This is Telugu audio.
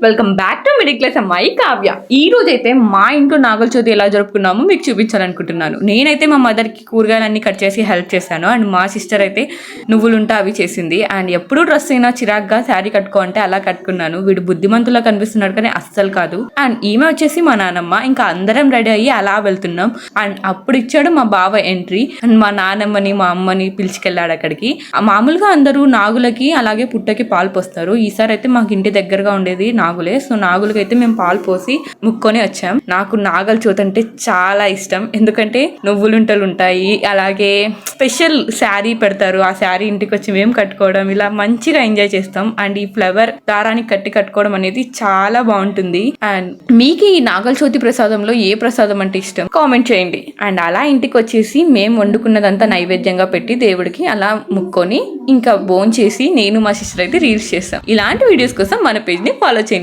Welcome back to middle class అమ్మాయి కావ్య. ఈ రోజు అయితే మా ఇంట్లో నాగుల చవితి ఎలా జరుపుకున్నామో మీకు చూపించాలనుకుంటున్నాను. నేనైతే మా మదర్కి కూరగాయలన్నీ కట్ చేసి హెల్ప్ చేశాను. అండ్ మా సిస్టర్ అయితే నువ్వులుంటే అవి చేసింది. అండ్ ఎప్పుడు డ్రెస్ అయినా చిరాగ్గా శారీ కట్టుకో అంటే అలా కట్టుకున్నాను. వీడు బుద్ధిమంతులా కనిపిస్తున్నాడు కానీ అస్సలు కాదు. అండ్ ఈమె వచ్చేసి మా నానమ్మ. ఇంకా అందరం రెడీ అయ్యి అలా వెళ్తున్నాం. అండ్ అప్పుడు ఇచ్చాడు మా బావ ఎంట్రీ. అండ్ మా నానమ్మని మా అమ్మని పిలిచికెళ్ళాడు అక్కడికి. మామూలుగా అందరూ నాగులకి అలాగే పుట్టకి పాలు పోస్తారు. ఈసారి అయితే మాకు ఇంటి దగ్గరగా ఉండేది నాగులే. సో నాగులకి అయితే మేము పాలు పోసి ముక్కొని వచ్చాం. నాకు నాగల చవితి అంటే చాలా ఇష్టం. ఎందుకంటే నువ్వులుంటలు ఉంటాయి, అలాగే స్పెషల్ శారీ పెడతారు. ఆ శారీ ఇంటికి వచ్చి మేము కట్టుకోవడం, ఇలా మంచిగా ఎంజాయ్ చేస్తాం. అండ్ ఈ ఫ్లవర్ దారానికి కట్టుకోవడం అనేది చాలా బాగుంటుంది. అండ్ మీకు ఈ నాగల చవితి ప్రసాదంలో ఏ ప్రసాదం అంటే ఇష్టం కామెంట్ చేయండి. అండ్ అలా ఇంటికి వచ్చేసి మేము వండుకున్నదంతా నైవేద్యంగా పెట్టి దేవుడికి అలా ముక్కొని ఇంకా భోంచేసి నేను మా సిస్టర్ అయితే రీల్స్ చేస్తాం. ఇలాంటి వీడియోస్ కోసం మన పేజ్ ని ఫాలో చేయండి.